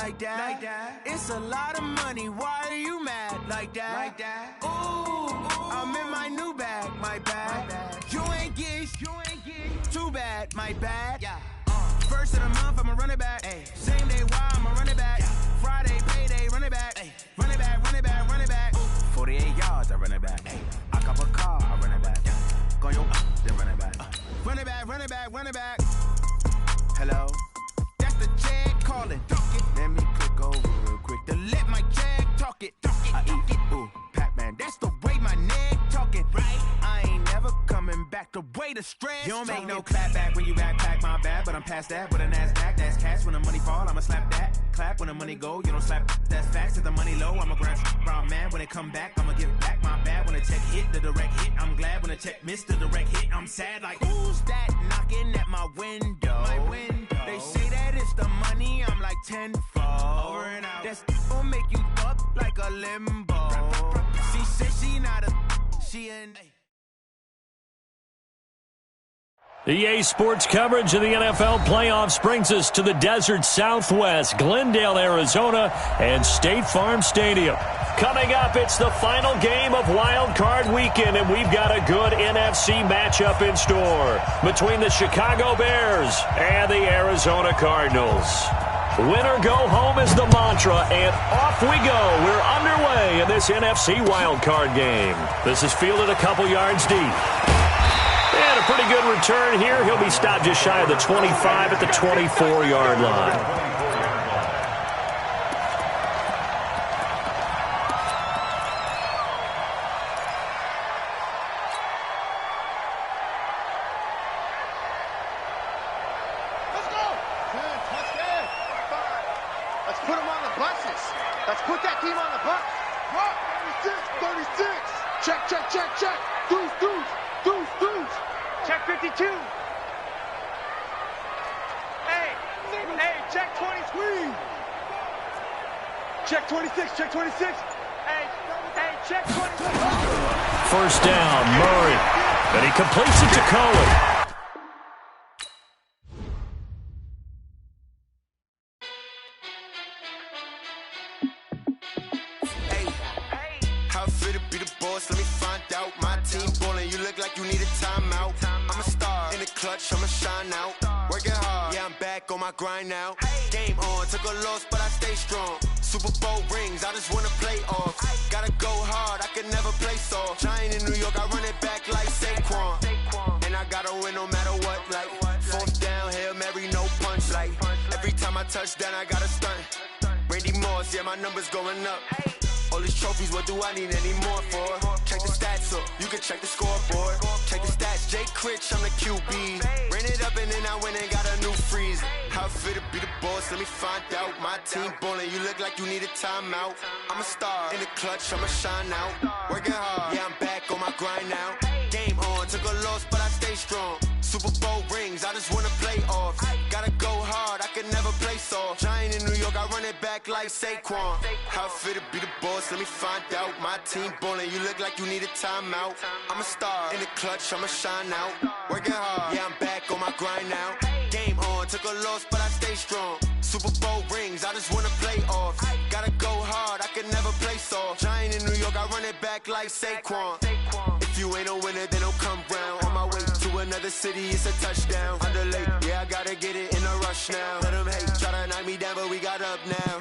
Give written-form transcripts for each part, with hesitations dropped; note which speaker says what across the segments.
Speaker 1: like that. It's a lot of money, why are you mad like that? Ooh, I'm in my new bag, my bad. You ain't get too bad, my bad. First of the month, I'ma run it back. Same day, why I'ma run it back. Friday, payday, run it back. Run it back, run it back, run it back. 48 yards, I run it back. I cop a car, I run it back. Go yo, then run it back. Run it back, run it back, run it back. Hello? That's the jag calling. Let me click over real quick to let my jag talk it. I eat it, ooh, Pac-Man. That's the way my neck talking. Right? I ain't never coming back the way the stress. You don't make no clap back when you backpack, my bad. But I'm past that with a NASDAQ. That's cash when the money fall. I'ma slap that. Clap when the money go. You don't slap. That's facts. If the money low, I'ma grab brown man. When it come back, I'ma give back my bad. When the check hit, the direct hit. I'm glad when the check missed the direct hit. I'm sad like, who's that knocking at my window? My window. They say that it's the money. I'm like tenfold. Over and out. That's gon' make you up like a limbo. She said she not a. She ain't.
Speaker 2: EA Sports coverage of the NFL playoffs brings us to the desert Southwest, Glendale, Arizona, and State Farm Stadium. Coming up, it's the final game of Wild Card Weekend, and we've got a good NFC matchup in store between the Chicago Bears and the Arizona Cardinals. Win or go home is the mantra, and off we go. We're underway in this NFC Wild Card game. This is fielded a couple yards deep. And a pretty good return here. He'll be stopped just shy of the 25 at the 24-yard line.
Speaker 3: Let's put them on the buses. Let's put that team on the bus. 36. Check. Deuce. Check 52. Hey, check 20. Check 26. Hey, check 26.
Speaker 2: First down, Murray. And he completes it to Cohen.
Speaker 1: Let me find out. My team ballin', you look like you need a timeout. I'm a star in the clutch, I'ma shine out. Working hard, yeah, I'm back on my grind now. Game on, took a loss, but I stay strong. Super Bowl rings, I just wanna play off. Gotta go hard, I can never play soft. Giant in New York, I run it back like Saquon. And I gotta win no matter what, like fourth down, Hail Mary, no punch. Like every time I touch down, I gotta stunt. Randy Moss, yeah, my numbers going up. All these trophies, what do I need any more for? Check the stats up, you can check the scoreboard. Check the stats, Jay Critch, I'm the QB. Ran it up and then I went and got a new freeze. How fit to be the boss, let me find out. My team ballin', you look like you need a timeout. I'm a star in the clutch, I'ma shine out. Working hard, yeah, I'm back on my grind now. Game on, took a loss, but I stay strong. Super Bowl rings, I just wanna play off. Gotta go hard, I can never play soft. Giant in New York, I run it back like Saquon. How fit to be the boss, let me find out. My team ballin', you look like you need a timeout. I'm a star in the clutch, I'ma shine out. Working hard, yeah, I'm back on my grind now. Game on, took a loss, but I stay strong. Super Bowl rings, I just wanna play off. Gotta go hard, I can never play soft. Giant in New York, I run it back like Saquon. If you ain't a winner, then don't come round. On my way to another city, it's a touchdown. Underlay, yeah, I gotta get it in a rush now. Let them hate, try to knock me down, but we got up now.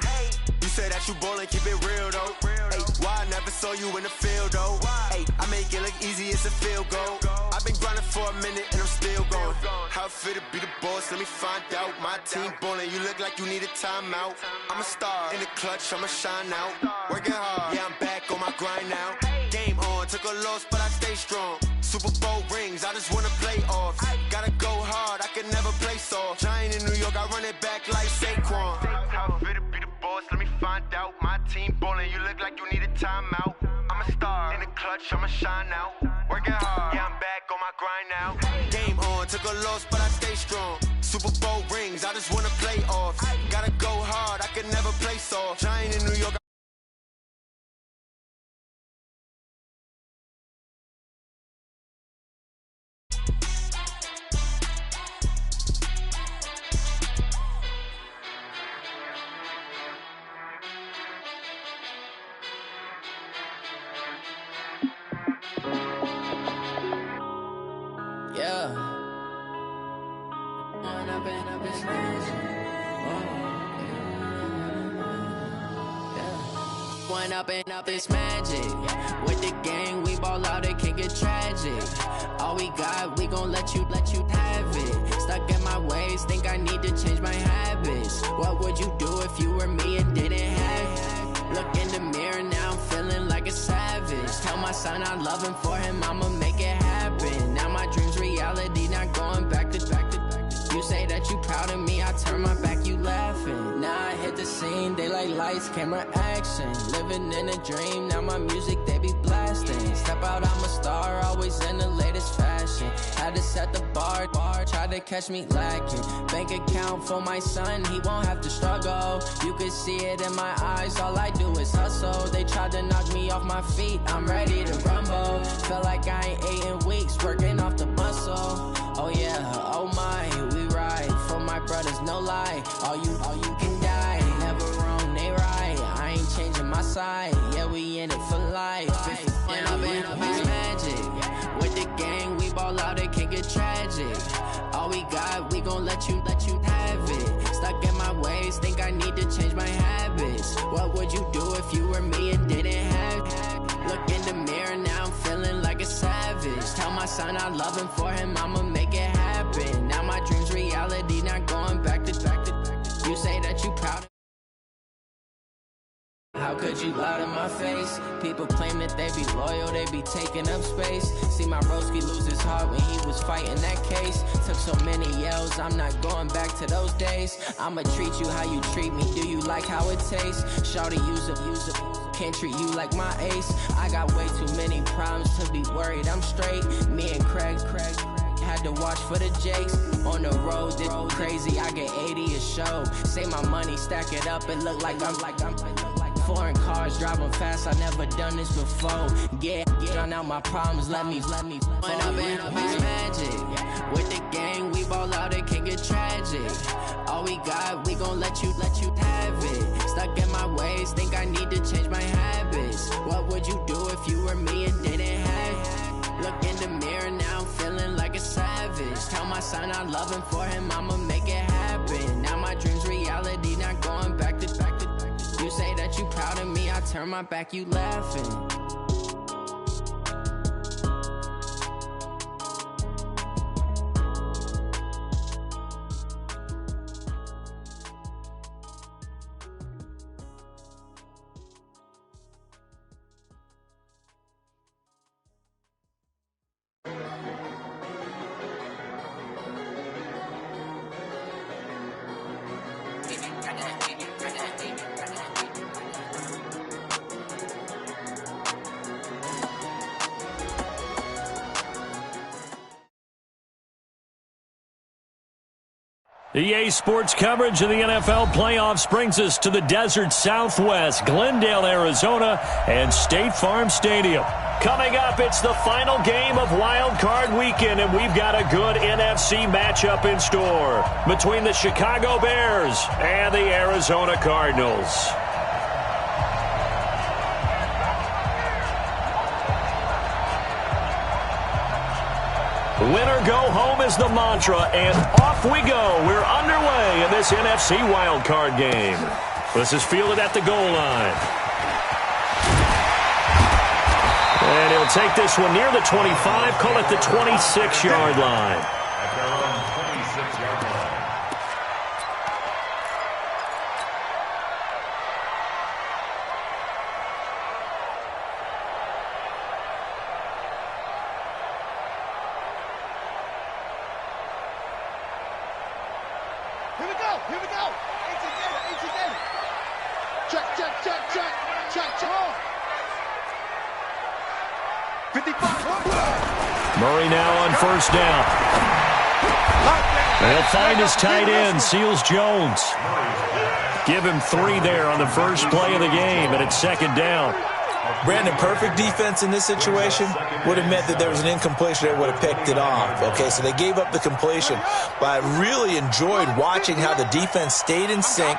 Speaker 1: You say that you ballin', keep it real though. Hey, why I never saw you in the field though? Hey, I make it look easy, it's a field goal. I've been grinding for a minute and I'm still going. How fit to be the boss, let me find out. My team ballin', you look like you need a timeout. I'm a star in the clutch, I'ma shine out. Working hard, yeah, I'm back on my grind now. Game on, took a loss, but I stay strong. Super Bowl rings, I just wanna play off. Gotta go hard, I can never play soft. Giant in New York, I run it back like Saquon. How fit to be the boss, let me find out. My team ballin', you look like you need a timeout. I'm a star in the clutch, I'ma shine out. Working hard, yeah, I'm back on my grind now. Game on, took a loss, but I stay strong. Super Bowl rings, I just wanna play off. Gotta go hard, I can never play soft. Giant in New York.
Speaker 4: this magic. One up and up this magic. With the gang, we ball out, it can get tragic. All we got, we gon' let you have it. Stuck in my ways, think I need to change my habits. What would you do if you were me and didn't have it? Look in the mirror, now I'm feeling like a savage. Tell my son I love him, for him I'ma make it happen. Now my dream's reality, not going back to. You say that you proud of me, I turn my back, you laughing. Now I hit the scene, they like lights, camera, action. Living in a dream, now my music, they be blasting. Step out, I'm a star, always in the latest fashion. Had to set the bar, try to catch me lacking. Bank account for my son, he won't have to struggle. You can see it in my eyes, all I do is hustle. They tried to knock me off my feet, I'm ready to rumble. Feel like I ain't ate in weeks, working off the muscle. Oh yeah, oh my, we ride for my brothers, no lie. All you can die, never wrong, they right. I ain't changing my side, yeah, we in it for life. And I've been up this magic. With the gang, we ball out, it can get tragic. All we got, we gon' let you have it. Stuck in my ways, think I need to change my habits. What would you do if you were me and didn't have it? Look in the mirror, now I'm feeling like a savage. Tell my son I love him, for him I'ma make it happen. Now my dream's reality, not going back to. You say that you proud of. How could you lie to my face? People claim that they be loyal, they be taking up space. See my broski lose his heart when he was fighting that case. Took so many yells, I'm not going back to those days. I'ma treat you how you treat me, do you like how it tastes? Shawty, use it, can't treat you like my ace. I got way too many problems to be worried, I'm straight. Me and Craig had to watch for the Jakes. On the road, this crazy, I get 80 a show. Say my money, stack it up, it look like I'm foreign cars, driving fast, I never done this before. Yeah, drown out my problems, let me When up and up this magic. With the gang, we ball out, it can get tragic. All we got, we gon' let you have it. Stuck in my ways, think I need to change my habits. What would you do if you were me and didn't have it? Look in the mirror, now I'm feeling like a savage. Tell my son I love him, for him I'ma make it happen. Now my dream's reality, not going back to. You say that you proud of me, I turn my back, you laughing.
Speaker 2: EA Sports coverage of the NFL playoffs brings us to the desert Southwest, Glendale, Arizona, and State Farm Stadium. Coming up, it's the final game of Wild Card Weekend, and we've got a good NFC matchup in store between the Chicago Bears and the Arizona Cardinals. Winner go home is the mantra, and off we go. We're underway in this NFC wildcard game. This is fielded at the goal line. And he'll take this one near the 25, call it the 26-yard line.
Speaker 3: Here we go. 18. Check. 55.
Speaker 2: Murray now on first down. They'll find his tight end, Seals Jones. Give him 3 there on the first play of the game, and it's second down.
Speaker 5: Brandon, perfect defense in this situation would have meant that there was an incompletion that would have picked it off. Okay, so they gave up the completion, but I really enjoyed watching how the defense stayed in sync,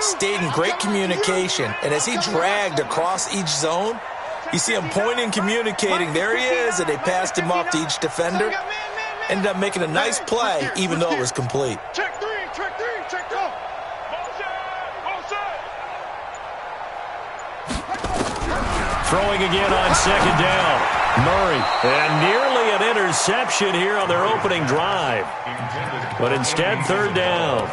Speaker 5: stayed in great communication, and as he dragged across each zone, you see him pointing, communicating. There he is, and they passed him off to each defender. ended up making a nice play, even though it was complete.
Speaker 3: Check three, check go.
Speaker 2: Throwing again on second down. Murray, and nearly an interception here on their opening drive. But instead, third down.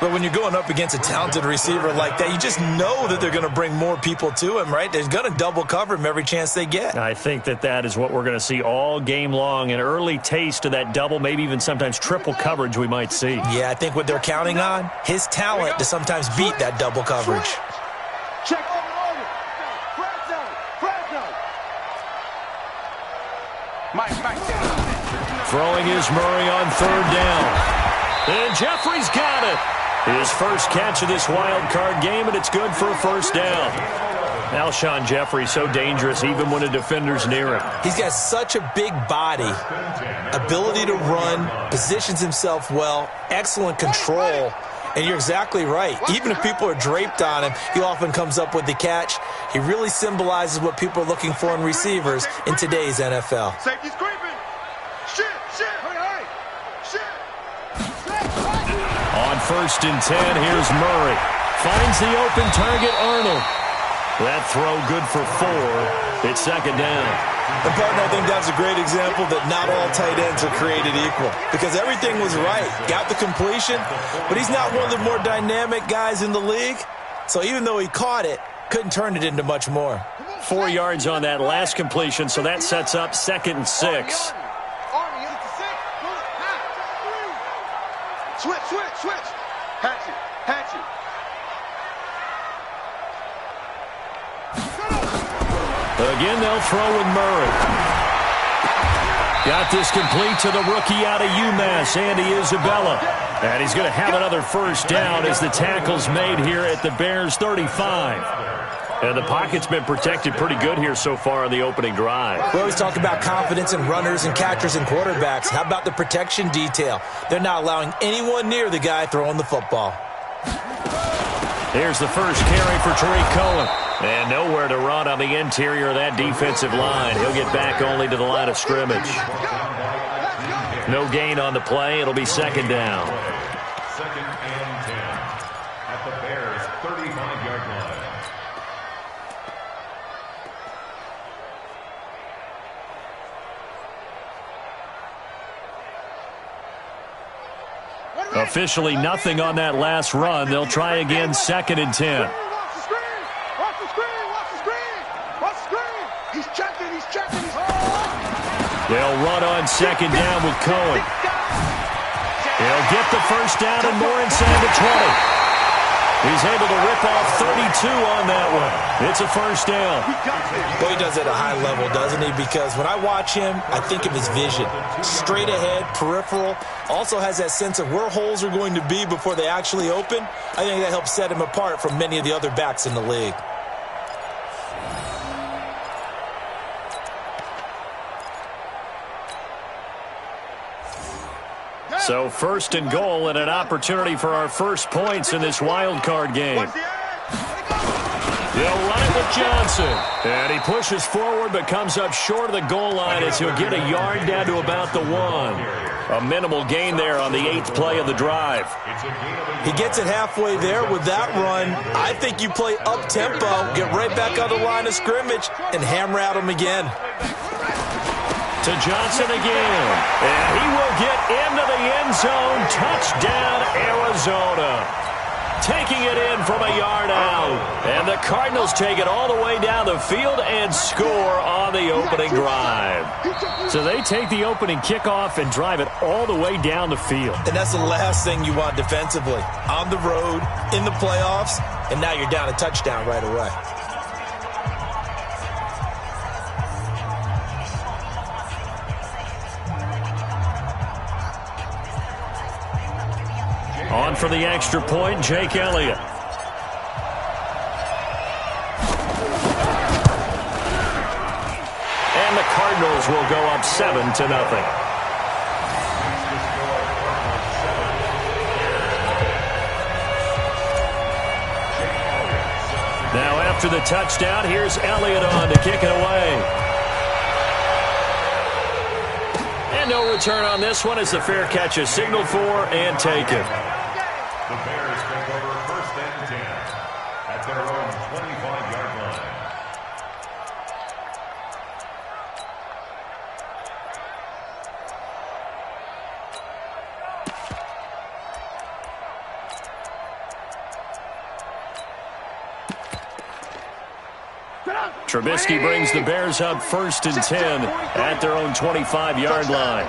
Speaker 5: But when you're going up against a talented receiver like that, you just know that they're going to bring more people to him, right? They're going to double cover him every chance they get.
Speaker 2: I think that is what we're going to see all game long. An early taste of that double, maybe even sometimes triple coverage we might see.
Speaker 5: Yeah, I think what they're counting on, his talent to sometimes beat that double coverage.
Speaker 3: Check over.
Speaker 2: Throwing is Murray on third down. And Jeffrey's got it. His first catch of this wild card game, and it's good for a first down. Alshon Jeffrey so dangerous even when a defender's near him.
Speaker 5: He's got such a big body, ability to run, positions himself well, excellent control. And you're exactly right. Even if people are draped on him, he often comes up with the catch. He really symbolizes what people are looking for in receivers in today's NFL.
Speaker 3: Safety's creeping. Hurry.
Speaker 2: On first and 10, here's Murray. Finds the open target, Arnold. That throw good for 4. It's second down.
Speaker 5: And, partner, I think that's a great example that not all tight ends are created equal, because everything was right. Got the completion, but he's not one of the more dynamic guys in the league. So even though he caught it, couldn't turn it into much more.
Speaker 2: 4 yards on that last completion, so that sets up 2nd and 6.
Speaker 3: Switch. Hatch it.
Speaker 2: Again, they'll throw with Murray. Got this complete to the rookie out of UMass, Andy Isabella. And he's going to have another first down as the tackle's made here at the Bears' 35. And the pocket's been protected pretty good here so far on the opening drive.
Speaker 5: We always talk about confidence in runners and catchers and quarterbacks. How about the protection detail? They're not allowing anyone near the guy throwing the football.
Speaker 2: Here's the first carry for Tariq Cohen. And nowhere to run on the interior of that defensive line. He'll get back only to the line of scrimmage. No gain on the play. It'll be second down.
Speaker 6: Second and 10 at the Bears' 35-yard line.
Speaker 2: Officially nothing on that last run. They'll try again, second and 10.
Speaker 3: Watch the screen. He's checking.
Speaker 2: They'll run on second down with Cohen. He'll get the first down and more inside the 20. He's able to rip off 32 on that one. It's a first down.
Speaker 5: Well, he does it at a high level, doesn't he? Because when I watch him, I think of his vision. Straight ahead, peripheral. Also has that sense of where holes are going to be before they actually open. I think that helps set him apart from many of the other backs in the league.
Speaker 2: So first and goal and an opportunity for our first points in this wild card game. They'll run it with Johnson. And he pushes forward but comes up short of the goal line as he'll get a yard down to about the 1. A minimal gain there on the 8th play of the drive.
Speaker 5: He gets it halfway there with that run. I think you play up-tempo, get right back on the line of scrimmage, and hammer at him again.
Speaker 2: To Johnson again. And he will get into the end zone. Touchdown, Arizona. Taking it in from a yard out. And the Cardinals take it all the way down the field and score on the opening drive. So they take the opening kickoff and drive it all the way down the field.
Speaker 5: And that's the last thing you want defensively. On the road, in the playoffs, and now you're down a touchdown right away.
Speaker 2: On for the extra point, Jake Elliott. And the Cardinals will go up 7-0. Now after the touchdown, here's Elliott on to kick it away. And no return on this one as the fair catch is signaled for and taken.
Speaker 6: The Bears take over 1st and 10 at their own 25-yard line.
Speaker 2: Trubisky brings the Bears up 1st and 10 at their own 25-yard line.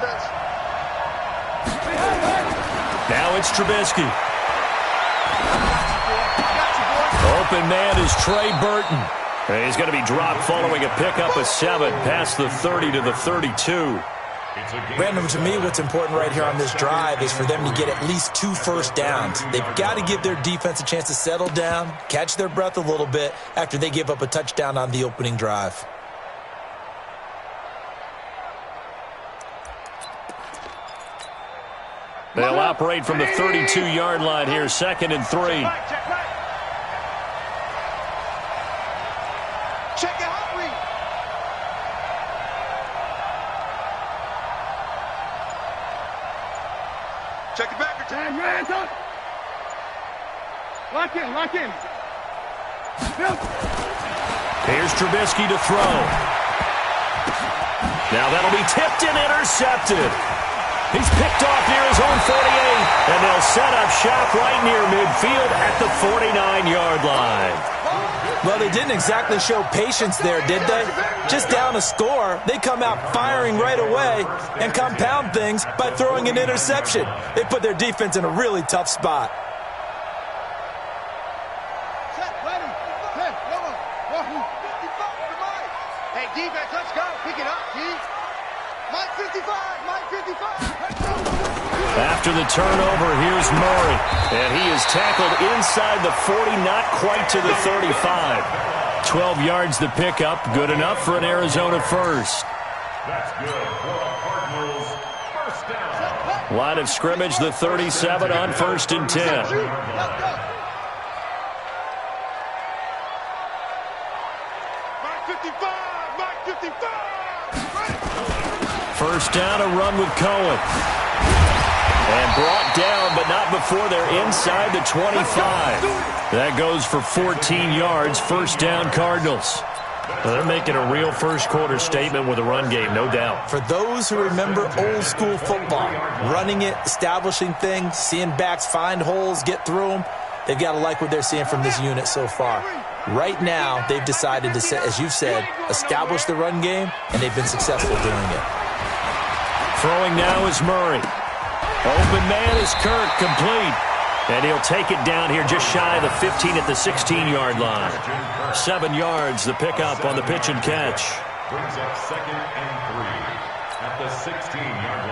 Speaker 2: Now it's Trubisky. Open man is Trey Burton. And he's going to be dropped following a pickup of 7 past the 30 to the 32.
Speaker 5: Brandon, to me, what's important right here on this drive is for them to get at least 2 first downs. They've got to give their defense a chance to settle down, catch their breath a little bit after they give up a touchdown on the opening drive.
Speaker 2: They'll operate from the 32-yard line here, 2nd and 3.
Speaker 3: Check it out, read. Check it back. Time, man. Lock in, lock in.
Speaker 2: Here's Trubisky to throw. Now that'll be tipped and intercepted. He's picked off near his own 48, and they'll set up shop right near midfield at the 49-yard line.
Speaker 5: Well, they didn't exactly show patience there, did they? Just down a score, they come out firing right away and compound things by throwing an interception. They put their defense in a really tough spot.
Speaker 3: Hey, defense, let's go. Pick it up, G. Mike 55, Mike 55.
Speaker 2: After the turnover, here's Murray. And he is tackled inside the 40, not quite to the 35. 12 yards to pick up, good enough for an Arizona first.
Speaker 6: That's good for the Cardinals. First down.
Speaker 2: Line of scrimmage, the 37 on 1st and 10.
Speaker 3: Mike 55, Mike 55.
Speaker 2: First down, a run with Cohen. And brought down, but not before they're inside the 25. That goes for 14 yards, first down Cardinals. They're making a real first-quarter statement with a run game, no doubt.
Speaker 5: For those who remember old-school football, running it, establishing things, seeing backs find holes, get through them, they've got to like what they're seeing from this unit so far. Right now, they've decided to, as you've said, establish the run game, and they've been successful doing it.
Speaker 2: Throwing now is Murray. Open man is Kirk, complete. And he'll take it down here just shy of the 15 at the 16-yard line. 7 yards, the pickup on the pitch and catch.
Speaker 6: Brings up 2nd and 3 at the 16-yard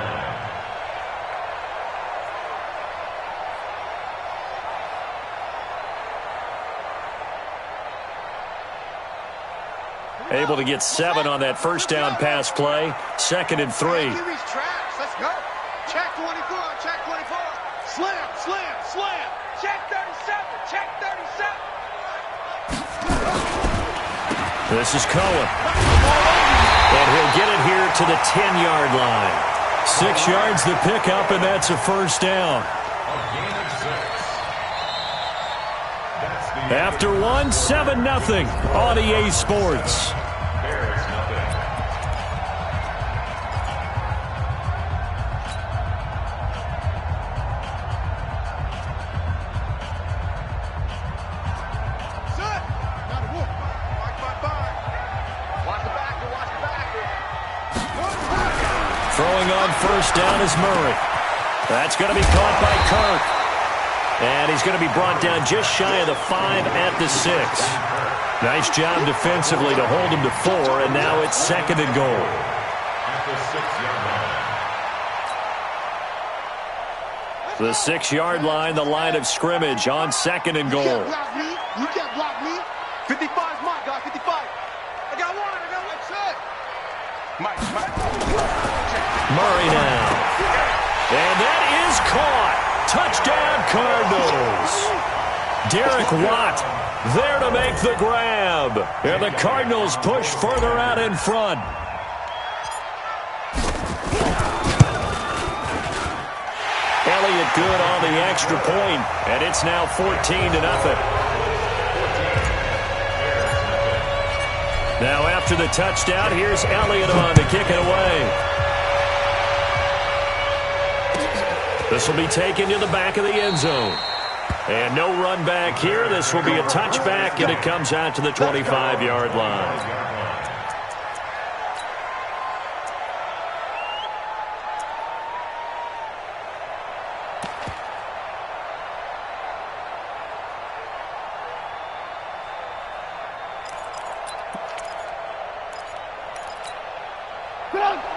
Speaker 6: line.
Speaker 2: Able to get 7 on that first down pass play. 2nd and 3.
Speaker 3: Let's go. Check 24, check 24. Slam, slam, slam. Check 37, check 37.
Speaker 2: This is Cohen. And he'll get it here to the 10-yard line. 6 yards the pickup, and that's a first down. After 1, 7-0 on EA Sports.
Speaker 6: Bears nothing.
Speaker 2: Throwing on first down is Murray. That's going to be caught by Kirk. And he's going to be brought down just shy of the 5 at the 6. Nice job defensively to hold him to 4, and now it's 2nd and goal.
Speaker 6: At the 6-yard line.
Speaker 2: The 6-yard line, the line of scrimmage on 2nd and goal.
Speaker 3: You can't block me. 55 is my guy, 55. I got one, That's it. Mike.
Speaker 2: Murray now. And that is caught. Touchdown, Cardinals. Derek Watt there to make the grab. And the Cardinals push further out in front. good on the extra point, and it's now 14-0. Now after the touchdown, here's Elliott on to kick it away. This will be taken to the back of the end zone. And no run back here. This will be a touchback, and it comes out to the 25-yard line.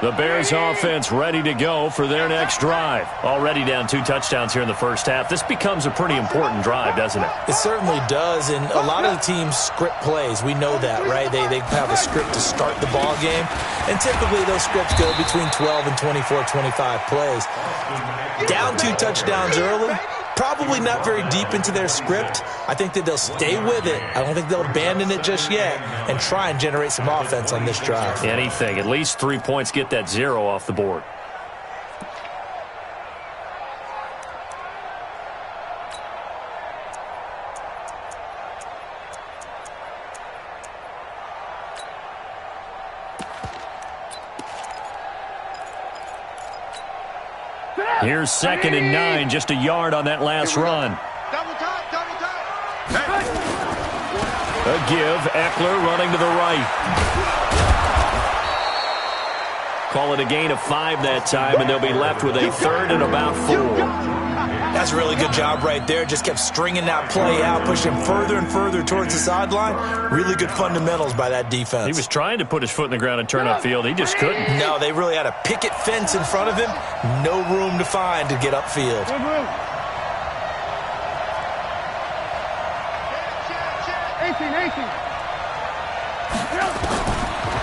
Speaker 2: The Bears offense ready to go for their next drive. Already down 2 touchdowns here in the first half. This becomes a pretty important drive, doesn't it?
Speaker 5: It certainly does, and a lot of the teams script plays. We know that, right? They have a script to start the ball game, and typically those scripts go between 12 and 24, 25 plays. Down 2 touchdowns early, probably not very deep into their script. I think that they'll stay with it. I don't think they'll abandon it just yet and try and generate some offense on this drive.
Speaker 2: Anything. At least 3 points, get that 0 off the board. Here's 2nd and 9, just a yard on that last run.
Speaker 3: Double time, double time.
Speaker 2: A give, Eckler running to the right. Call it a gain of 5 that time, and they'll be left with a 3rd and about 4.
Speaker 5: That's a really good job right there. Just kept stringing that play out, pushing further and further towards the sideline. Really good fundamentals by that defense.
Speaker 2: He was trying to put his foot in the ground and turn upfield. He just couldn't.
Speaker 5: No, they really had a picket fence in front of him. No room to find to get upfield.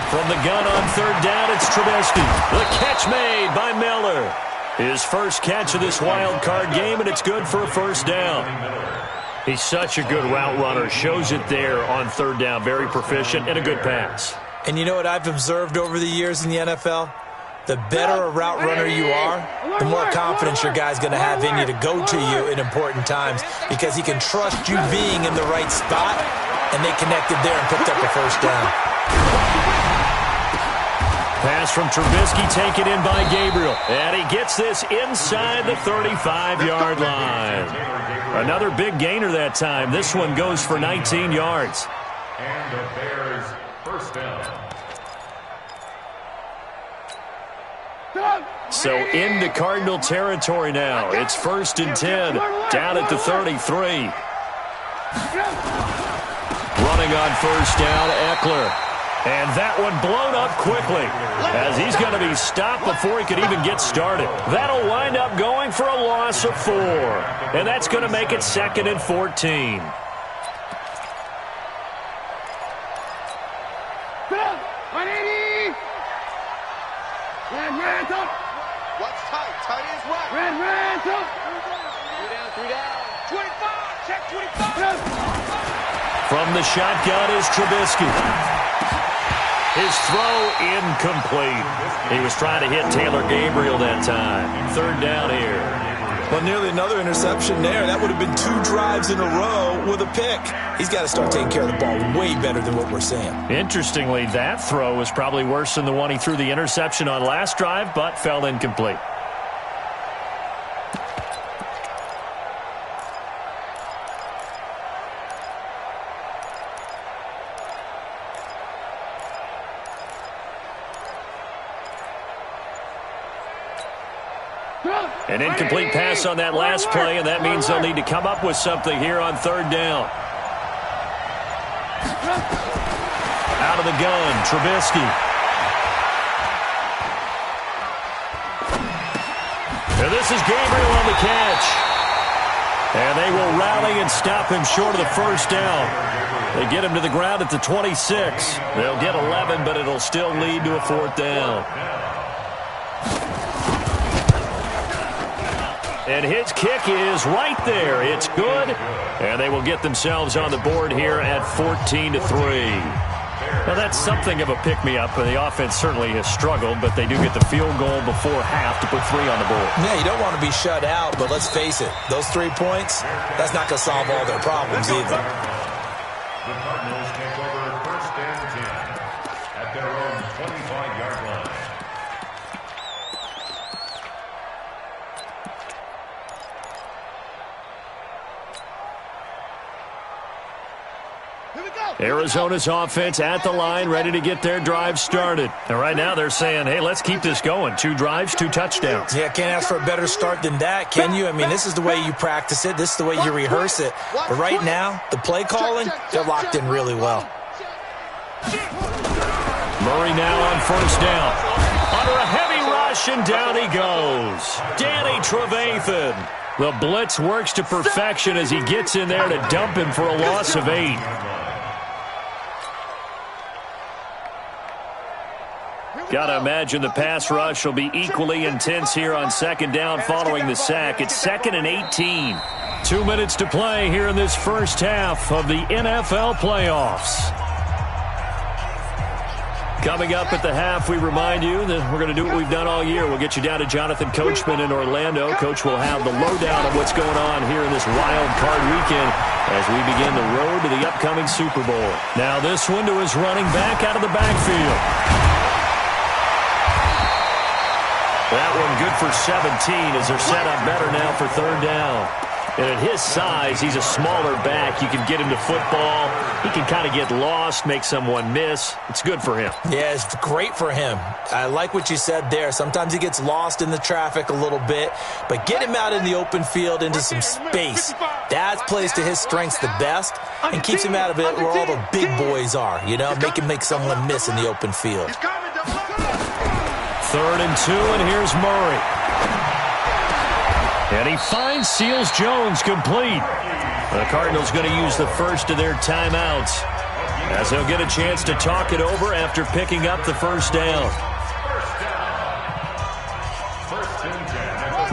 Speaker 2: From the gun on 3rd down, it's Trubisky. The catch made by Miller. His first catch of this wild card game, and it's good for a 1st down. He's such a good route runner. Shows it there on 3rd down. Very proficient and a good pass.
Speaker 5: And you know what I've observed over the years in the NFL? The better a route runner you are, the more confidence your guy's going to have in you to go to you in important times because he can trust you being in the right spot, and they connected there and picked up a 1st down.
Speaker 2: Pass from Trubisky taken in by Gabriel. And he gets this inside the 35-yard line. Another big gainer that time. This one goes for 19 yards.
Speaker 6: And the Bears' 1st down.
Speaker 2: So into Cardinal territory now. It's 1st and 10. Down at the 33. Running on 1st down, Eckler. And that one blown up quickly as he's going to be stopped before he could even get started. That'll wind up going for a loss of 4. And that's going to make it 2nd and 14.
Speaker 3: What's tight? Tight is right. Red, 3 down. 25, check 25.
Speaker 2: From the shotgun is Trubisky. His throw incomplete. He was trying to hit Taylor Gabriel that time. 3rd down here.
Speaker 5: Well, nearly another interception there. That would have been 2 drives in a row with a pick. He's got to start taking care of the ball way better than what we're seeing.
Speaker 2: Interestingly, that throw was probably worse than the one he threw the interception on last drive, but fell incomplete. An incomplete pass on that last play, and that means they'll need to come up with something here on 3rd down. Out of the gun, Trubisky. And this is Gabriel on the catch. And they will rally and stop him short of the 1st down. They get him to the ground at the 26. They'll get 11, but it'll still lead to a 4th down. And his kick is right there. It's good. And they will get themselves on the board here at 14-3. Now, that's something of a pick-me-up. The offense certainly has struggled, but they do get the field goal before half to put 3 on the board.
Speaker 5: Yeah, you don't want to be shut out, but let's face it, those 3 points, that's not going to solve all their problems either.
Speaker 6: The Cardinals take over 1st and 10 at their own 25-yard line.
Speaker 2: Arizona's offense at the line, ready to get their drive started. And right now they're saying, hey, let's keep this going. 2 drives, 2 touchdowns.
Speaker 5: Yeah, can't ask for a better start than that, can you? I mean, this is the way you practice it. This is the way you rehearse it. But right now, the play calling, they're locked in really well.
Speaker 2: Murray now on 1st down. Under a heavy rush, and down he goes. Danny Trevathan. The blitz works to perfection as he gets in there to dump him for a loss of 8. Got to imagine the pass rush will be equally intense here on 2nd down following the sack. It's 2nd and 18. 2 minutes to play here in this first half of the NFL playoffs. Coming up at the half, we remind you that we're going to do what we've done all year. We'll get you down to Jonathan Coachman in Orlando. Coach will have the lowdown of what's going on here in this wild card weekend as we begin the road to the upcoming Super Bowl. Now this one to his running back out of the backfield. That one good for 17 as they're set up better now for 3rd down. And at his size, he's a smaller back. You can get him to football. He can kind of get lost, make someone miss. It's good for him.
Speaker 5: Yeah, it's great for him. I like what you said there. Sometimes he gets lost in the traffic a little bit, but get him out in the open field into some space. That plays to his strengths the best and keeps him out of it where all the big boys are, you know, make someone miss in the open field.
Speaker 2: 3rd and 2, and here's Murray. And he finds Seals-Jones complete. The Cardinals going to use the first of their timeouts as they'll get a chance to talk it over after picking up the 1st down.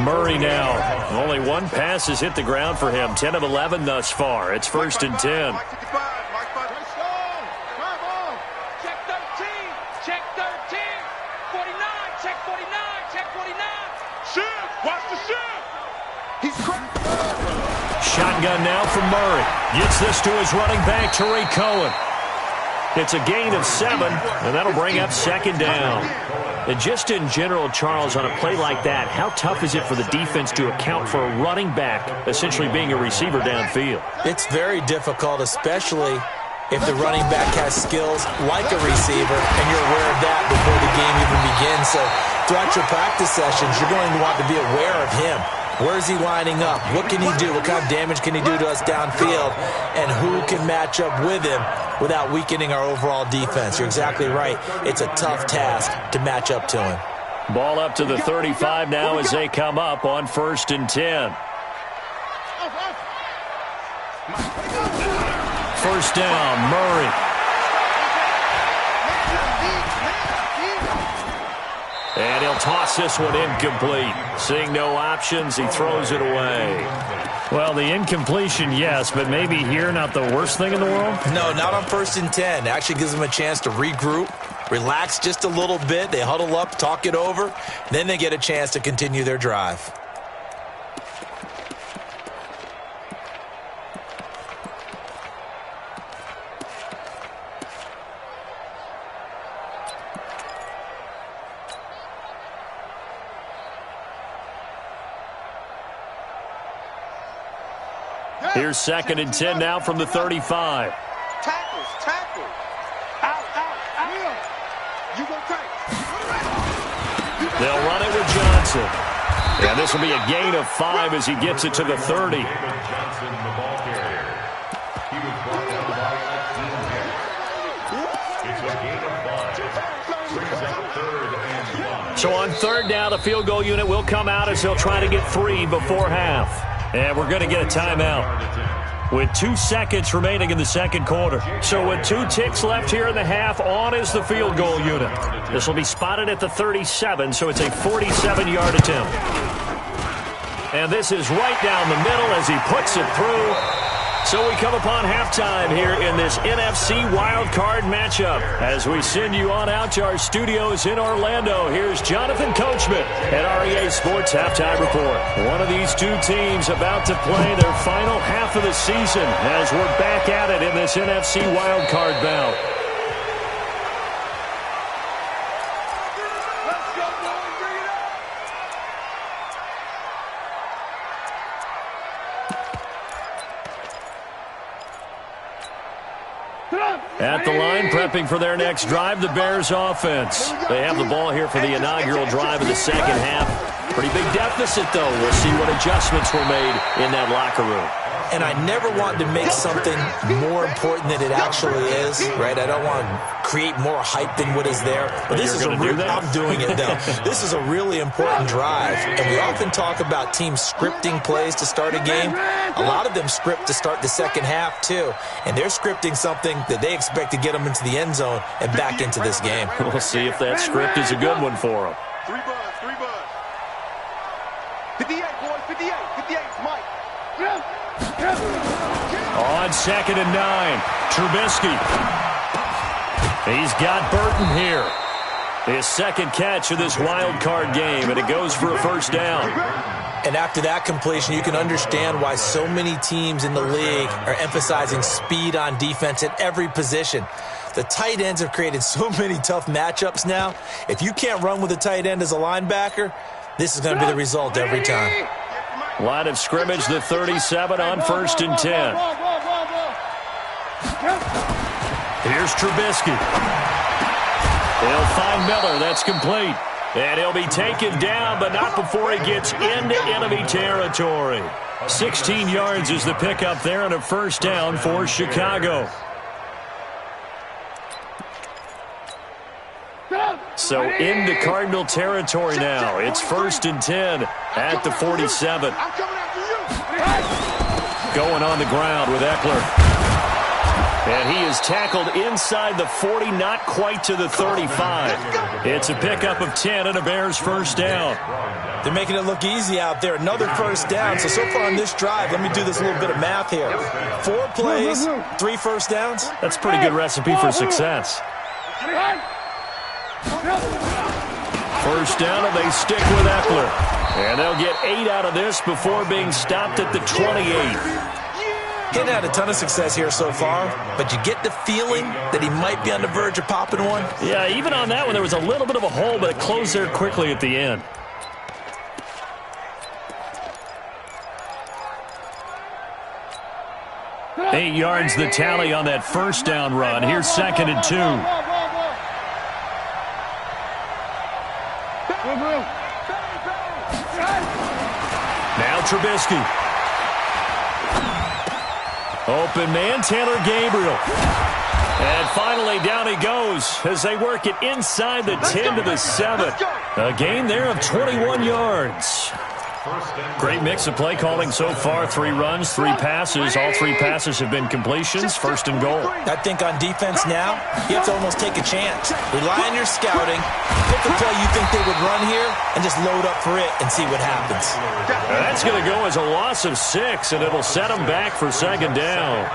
Speaker 2: Murray now. Only 1 pass has hit the ground for him. 10 of 11 thus far. It's 1st and 10. Shotgun now from Murray. Gets this to his running back, Tariq Cohen. It's a gain of 7, and that'll bring up 2nd down. And just in general, Charles, on a play like that, how tough is it for the defense to account for a running back essentially being a receiver downfield?
Speaker 5: It's very difficult, especially if the running back has skills like a receiver, and you're aware of that before the game even begins. So throughout your practice sessions, you're going to want to be aware of him. Where is he lining up? What can he do? What kind of damage can he do to us downfield? And who can match up with him without weakening our overall defense? You're exactly right. It's a tough task to match up to him.
Speaker 2: Ball up to the 35 now as they come up on 1st and 10. 1st down, Murray. And he'll toss this one incomplete. Seeing no options, he throws it away. Well, the incompletion, yes, but maybe here not the worst thing in the world?
Speaker 5: No, not on 1st and 10. It actually gives them a chance to regroup, relax just a little bit. They huddle up, talk it over. Then they get a chance to continue their drive.
Speaker 2: Here's 2nd and 10 now from the 35.
Speaker 3: Tackles. Out. You go tight.
Speaker 2: They'll run it with Johnson. And this will be a gain of 5 as he gets it to the 30.
Speaker 6: Johnson, the ball carrier. He was brought down by a team hit. It's a gain of 5. Brings up 3rd and 1.
Speaker 2: So on 3rd down, the field goal unit will come out as they'll try to get 3 before half. And we're going to get a timeout with 2 seconds remaining in the 2nd quarter. So with 2 ticks left here in the half, on is the field goal unit. This will be spotted at the 37, so it's a 47-yard attempt. And this is right down the middle as he puts it through. So we come upon halftime here in this NFC wildcard matchup. As we send you on out to our studios in Orlando, here's Jonathan Coachman at REA Sports Halftime Report. One of these two teams about to play their final half of the season as we're back at it in this NFC wildcard bout. At the line, prepping for their next drive, the Bears offense. They have the ball here for the inaugural drive of the second half. Pretty big deficit, though. We'll see what adjustments were made in that locker room.
Speaker 5: And I never want to make something more important than it actually is, right? I don't want to create more hype than what is there. But this is I'm doing it, though. This is a really important drive. And we often talk about teams scripting plays to start a game. A lot of them script to start the second half, too. And they're scripting something that they expect to get them into the end zone and back into this game.
Speaker 2: We'll see if that script is a good one for them.
Speaker 3: 3 buds. 58, boys, 58. 58's Mike.
Speaker 2: On 2nd and 9, Trubisky. He's got Burton here. His second catch of this wild card game, and it goes for a first down.
Speaker 5: And after that completion, you can understand why so many teams in the league are emphasizing speed on defense at every position. The tight ends have created so many tough matchups now. If you can't run with a tight end as a linebacker, this is going to be the result every time.
Speaker 2: Line of scrimmage, the 37 on 1st and 10. Here's Trubisky. He'll find Miller. That's complete. And he'll be taken down, but not before he gets into enemy territory. 16 yards is the pickup there and a first down for Chicago. So into Cardinal territory now. It's 1st and 10 at the 47. Going on the ground with Eckler. And he is tackled inside the 40, not quite to the 35. It's a pickup of 10 and a Bears first down.
Speaker 5: They're making it look easy out there. Another first down. So far on this drive, let me do this little bit of math here. 4 plays, 3 first downs.
Speaker 2: That's a pretty good recipe for success. First down, and they stick with Eckler. And they'll get 8 out of this before being stopped at the 28.
Speaker 5: Getting had a ton of success here so far, but you get the feeling that he might be on the verge of popping one.
Speaker 2: Yeah, even on that one, there was a little bit of a hole, but it closed there quickly at the end. Eight yards the tally on that first down run. Here's 2nd and 2. Now Trubisky. Open man, Taylor Gabriel. And finally down he goes as they work it inside the 10 to the 7. A gain there of 21 yards. Great mix of play calling so far. 3 runs, 3 passes. All 3 passes have been completions. 1st and goal.
Speaker 5: I think on defense now, you have to almost take a chance. Rely on your scouting. Pick the play you think they would run here and just load up for it and see what happens.
Speaker 2: That's going to go as a loss of 6, and it'll set them back for 2nd down.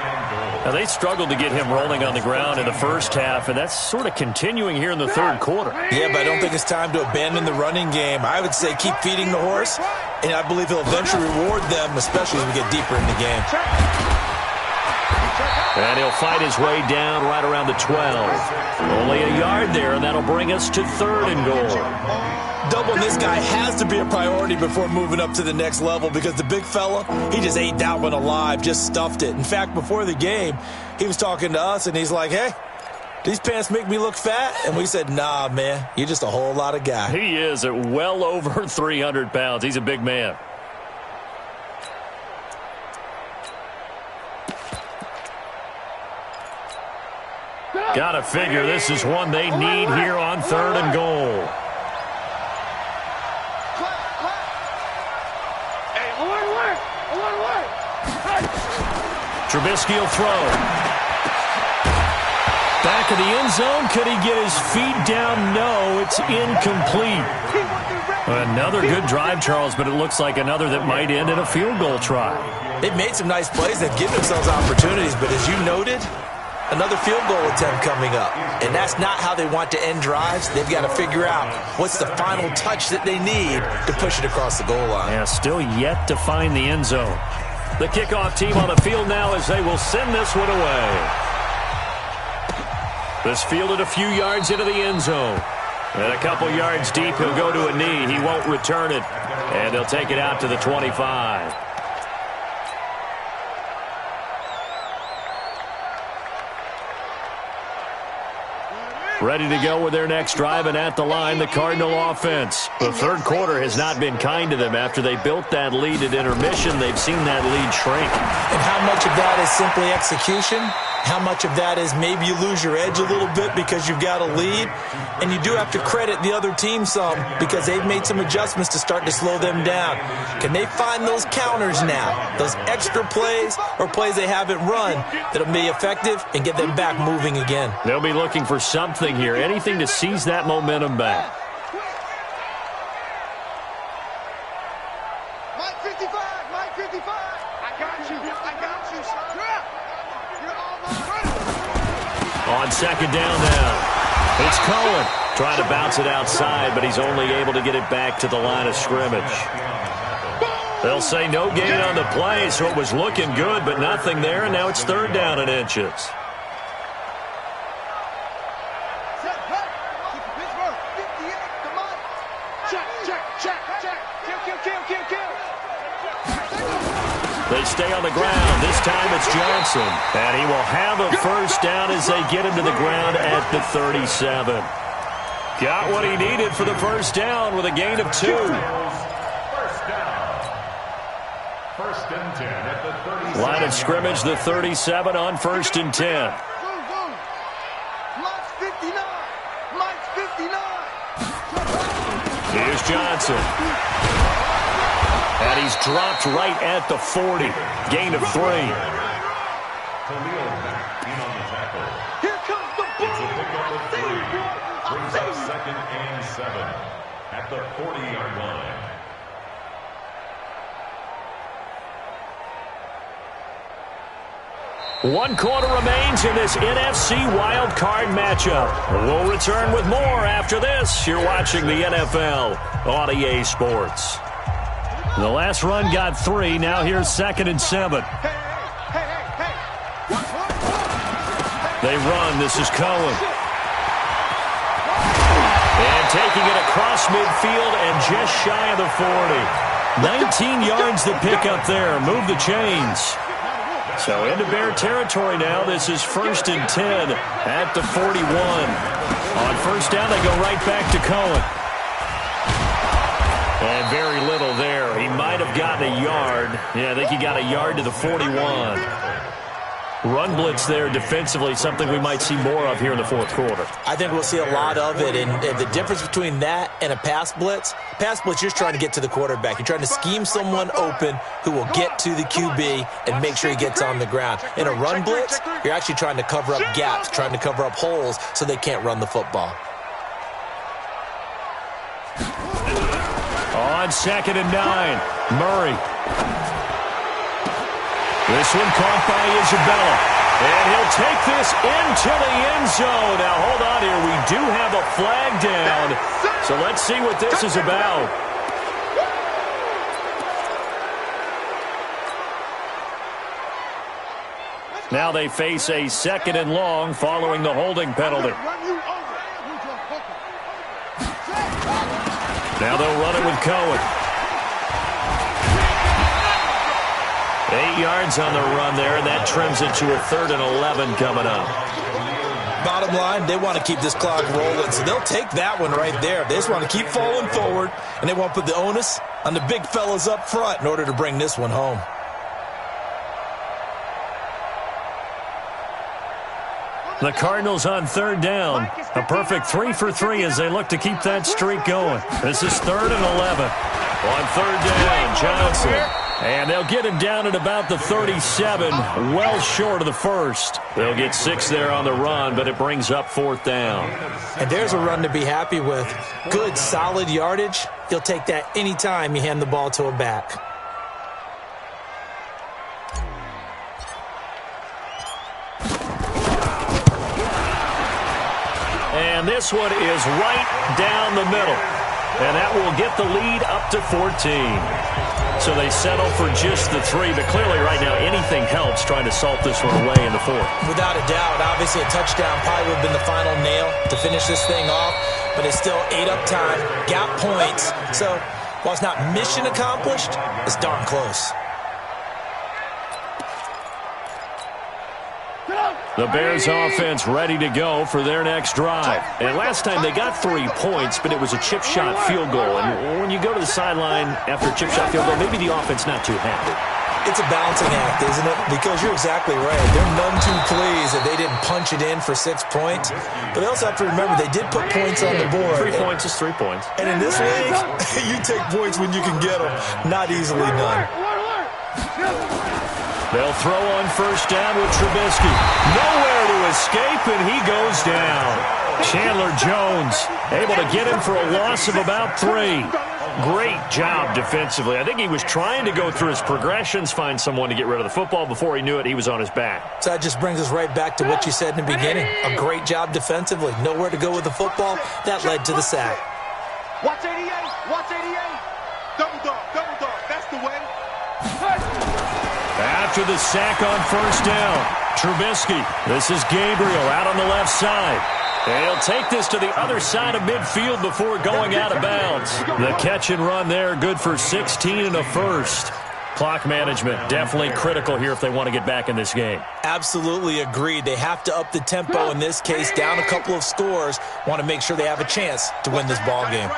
Speaker 2: Now, they struggled to get him rolling on the ground in the first half, and that's sort of continuing here in the 3rd quarter.
Speaker 5: Yeah, but I don't think it's time to abandon the running game. I would say keep feeding the horse, and I believe he'll eventually reward them, especially as we get deeper in the game.
Speaker 2: And he'll fight his way down right around the 12. Only a yard there, and that'll bring us to 3rd and goal.
Speaker 5: Doubling this guy has to be a priority before moving up to the next level because the big fella, he just ate that one alive, just stuffed it. In fact, before the game, he was talking to us, and he's like, hey, these pants make me look fat? And we said, nah, man, you're just a whole lot of guy.
Speaker 2: He is at well over 300 pounds. He's a big man. Gotta figure this is one they need here on 3rd and goal. Trubisky will throw. Back of the end zone. Could he get his feet down? No, it's incomplete. Another good drive, Charles, but it looks like another that might end in a field goal try.
Speaker 5: They've made some nice plays. They've given themselves opportunities, but as you noted, another field goal attempt coming up. And that's not how they want to end drives. They've got to figure out what's the final touch that they need to push it across the goal line.
Speaker 2: Yeah, still yet to find the end zone. The kickoff team on the field now as they will send this one away. This fielded a few yards into the end zone. And a couple yards deep, he'll go to a knee. He won't return it. And they'll take it out to the 25. Ready to go with their next drive, and at the line, the Cardinal offense. The third quarter has not been kind to them. After they built that lead at intermission, they've seen that lead shrink.
Speaker 5: And how much of that is simply execution? How much of that is maybe you lose your edge a little bit because you've got a lead? And you do have to credit the other team some because they've made some adjustments to start to slow them down. Can they find those counters now, those extra plays or plays they haven't run that'll be effective and get them back moving again?
Speaker 2: They'll be looking for something here, anything to seize that momentum back.
Speaker 3: Mike 55, Mike 55. I got you,
Speaker 2: On second down now, it's Cohen. Trying to bounce it outside, but he's only able to get it back to the line of scrimmage. They'll say no gain on the play, so it was looking good, but nothing there, and now it's third down and inches. They stay on the ground. This time it's Johnson. And he will have a first down as they get him to the ground at the 37. Got what he needed for the first down with a gain of 2.
Speaker 6: First and 10 at the 37.
Speaker 2: Line of scrimmage, the 37 on first and 10.
Speaker 3: Mike's 59. Mike's 59.
Speaker 2: Here's Johnson. And he's dropped right at the 40. Gain of 3.
Speaker 3: Here comes the ball.
Speaker 6: It's a pickup of 3. Brings up second and 7 at the 40-yard line.
Speaker 2: One quarter remains in this NFC Wild Card matchup. We'll return with more after this. You're watching the NFL on EA Sports. The last run got 3. Now here's second and 7. They run. This is Cohen. And taking it across midfield and just shy of the 40. 19 yards to pick up there. Move the chains. So into Bear territory now. This is first and 10 at the 41. On first down, they go right back to Cohen. And very little there. He might have gotten a yard. Yeah, I think he got a yard to the 41. Run blitz there defensively, something we might see more of here in the fourth quarter.
Speaker 5: I think we'll see a lot of it. And the difference between that and a pass blitz, you're just trying to get to the quarterback. You're trying to scheme someone open who will get to the QB and make sure he gets on the ground. In a run blitz, you're actually trying to cover up gaps, trying to cover up holes so they can't run the football.
Speaker 2: On second and 9, Murray. This one caught by Isabella. And he'll take this into the end zone. Now, hold on here. We do have a flag down. So let's see what this is about. Now they face a second and long following the holding penalty. Now they'll run it with Cohen. 8 yards on the run there, and that trims it to a 3rd and 11 coming up.
Speaker 5: Bottom line, they want to keep this clock rolling, so they'll take that one right there. They just want to keep falling forward, and they want to put the onus on the big fellas up front in order to bring this one home.
Speaker 2: The Cardinals on third down. A perfect 3 for 3 as they look to keep that streak going. This is 3rd and 11. On third down, Johnson. And they'll get him down at about the 37, well short of the first. They'll get 6 there on the run, but it brings up 4th down.
Speaker 5: And there's a run to be happy with. Good, solid yardage. You'll take that anytime you hand the ball to a back.
Speaker 2: And this one is right down the middle. And that will get the lead up to 14. So they settle for just the 3, but clearly right now anything helps trying to salt this one away in the 4th.
Speaker 5: Without a doubt, obviously a touchdown probably would have been the final nail to finish this thing off, but it's still ate up time, got points. So while it's not mission accomplished, it's darn close.
Speaker 2: The Bears offense ready to go for their next drive. And last time they got 3 points, but it was a chip shot field goal. And when you go to the sideline after a chip shot field goal, maybe the offense not too happy.
Speaker 5: It's a balancing act, isn't it? Because you're exactly right. They're none too pleased that they didn't punch it in for 6 points. But they also have to remember they did put points on the board.
Speaker 2: 3 points is 3 points.
Speaker 5: And in this league, you take points when you can get them. Not easily done.
Speaker 2: They'll throw on 1st down with Trubisky. Nowhere to escape, and he goes down. Chandler Jones able to get him for a loss of about 3. Great job defensively. I think he was trying to go through his progressions, find someone to get rid of the football. Before he knew it, he was on his back.
Speaker 5: So that just brings us right back to what you said in the beginning. A great job defensively. Nowhere to go with the football. That led to the sack.
Speaker 3: Watch 88. Watch 88. Double dog. That's the way.
Speaker 2: After the sack on 1st down, Trubisky. This is Gabriel out on the left side. He'll take this to the other side of midfield before going out of bounds. The catch and run there, good for 16 and a first. Clock management definitely critical here if they want to get back in this game.
Speaker 5: Absolutely agreed. They have to up the tempo in this case, down a couple of scores. Want to make sure they have a chance to win this ball game.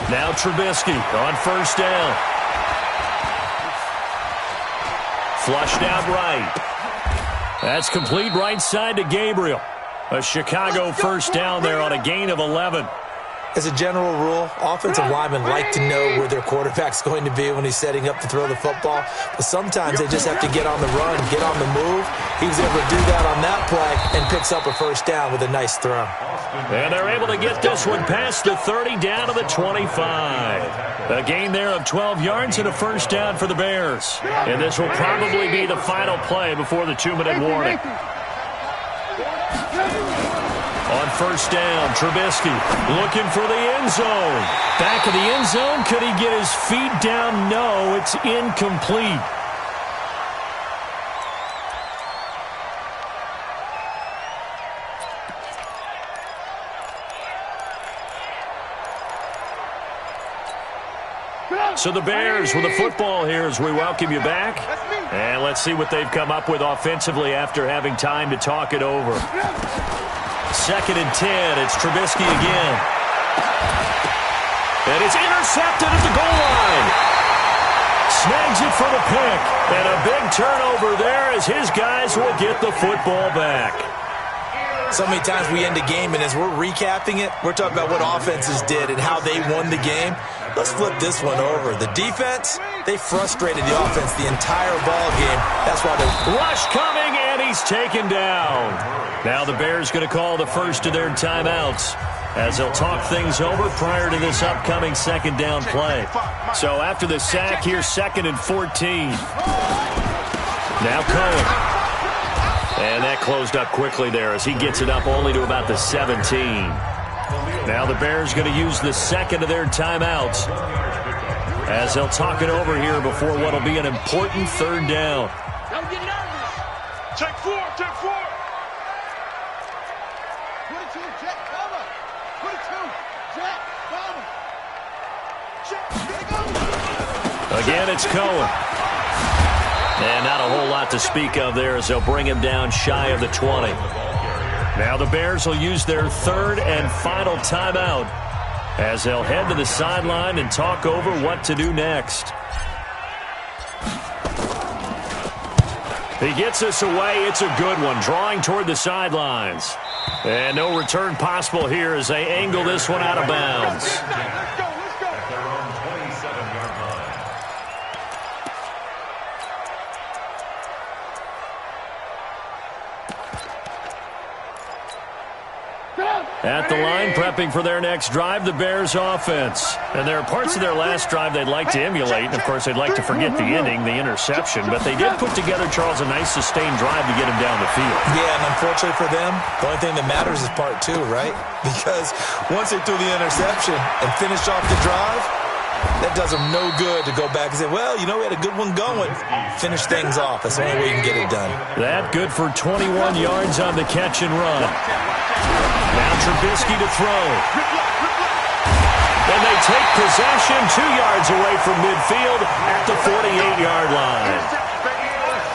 Speaker 2: Now Trubisky on 1st down. Flushed out right. That's complete right side to Gabriel. A Chicago 1st down there on a gain of 11.
Speaker 5: As a general rule, offensive linemen like to know where their quarterback's going to be when he's setting up to throw the football. But sometimes they just have to get on the run, get on the move. He was able to do that on that play and picks up a 1st down with a nice throw.
Speaker 2: And they're able to get this one past the 30 down to the 25. A gain there of 12 yards and a 1st down for the Bears. And this will probably be the final play before the 2-minute warning. On 1st down, Trubisky looking for the end zone. Back of the end zone. Could he get his feet down? No, it's incomplete. So the Bears with the football here as we welcome you back. And let's see what they've come up with offensively after having time to talk it over. 2nd and 10. It's Trubisky again. And it's intercepted at the goal line. Snags it for the pick. And a big turnover there as his guys will get the football back.
Speaker 5: So many times we end a game, and as we're recapping it, we're talking about what offenses did and how they won the game. Let's flip this one over. The defense, they frustrated the offense the entire ball game. That's why they're...
Speaker 2: Rush coming, and he's taken down. Now the Bears going to call the first of their timeouts as they'll talk things over prior to this upcoming 2nd down play. So after the sack, here's 2nd and 14. Now Cohen. And that closed up quickly there as he gets it up only to about the 17. Now the Bears going to use the 2nd of their timeouts as they'll talk it over here before what will be an important 3rd down.
Speaker 3: Don't get nervous. Check 4. 22, jet cover. 22, jet cover.
Speaker 2: Again, it's Cohen. And not a whole lot to speak of there as they'll bring him down shy of the 20. Now the Bears will use their 3rd and final timeout as they'll head to the sideline and talk over what to do next. He gets us away. It's a good one, drawing toward the sidelines. And no return possible here as they angle this one out of bounds.
Speaker 3: Let's go.
Speaker 2: At the line, prepping for their next drive, the Bears offense. And there are parts of their last drive they'd like to emulate. And, of course, they'd like to forget the ending, the interception. But they did put together, Charles, a nice sustained drive to get him down the field.
Speaker 5: Yeah, and unfortunately for them, the only thing that matters is part two, right? Because once they threw the interception and finished off the drive, that does them no good to go back and say, well, you know, we had a good one going. Finish things off. That's the only way you can get it done.
Speaker 2: That good for 21 yards on the catch and run. Now Trubisky to throw. And they take possession 2 yards away from midfield at the 48-yard line.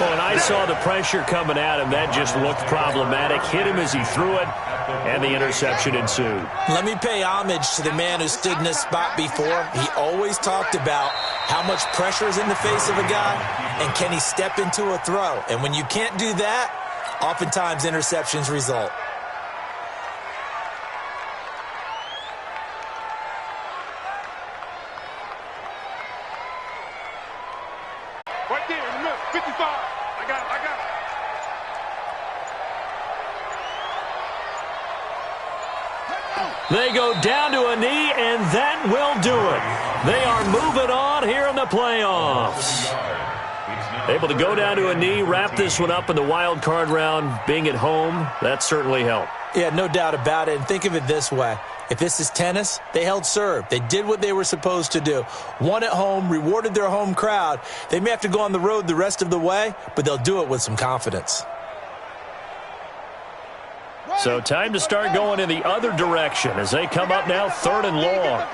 Speaker 2: Oh, and I saw the pressure coming at him. That just looked problematic. Hit him as he threw it, and the interception ensued.
Speaker 5: Let me pay homage to the man who stood in this spot before. He always talked about how much pressure is in the face of a guy, and can he step into a throw. And when you can't do that, oftentimes interceptions result.
Speaker 3: Right there in the middle, 55. I got it.
Speaker 2: They go down to a knee, and that will do it. They are moving on here in the playoffs. Able to go down to a knee, wrap this one up in the wild card round. Being at home, that certainly helped.
Speaker 5: Yeah, no doubt about it. And think of it this way. If this is tennis, they held serve. They did what they were supposed to do. Won at home, rewarded their home crowd. They may have to go on the road the rest of the way, but they'll do it with some confidence.
Speaker 2: So time to start going in the other direction as they come up now 3rd and long.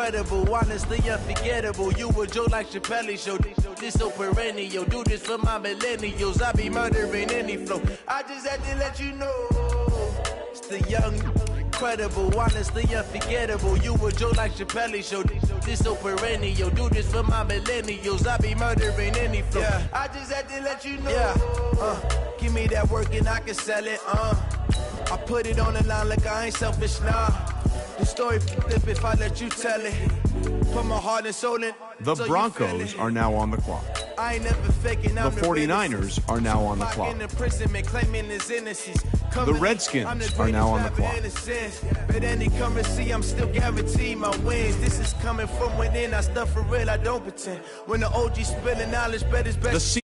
Speaker 7: Incredible, honestly unforgettable. You a joke like Chappelle show. This so perennial. Do this for my millennials. I be murdering any flow. I just had to let you know. It's the young, incredible, honestly unforgettable. You a joke like Chappelle show. This so perennial. Do this for my millennials. I be murdering any flow. Yeah. I just had to let you know. Yeah. Give me that work and I can sell it. I put it on the line like I ain't selfish, nah. The story flip if I let you tell it. Put my heart and soul in.
Speaker 8: The Broncos are now on the clock.
Speaker 7: I ain't never faking.
Speaker 8: The 49ers are now on the clock. The Redskins are now on the clock.
Speaker 7: But any currency, I'm still guaranteed my wins. This is coming from within. I stuff for real, I don't pretend. When the OG spilling knowledge, bet it's best.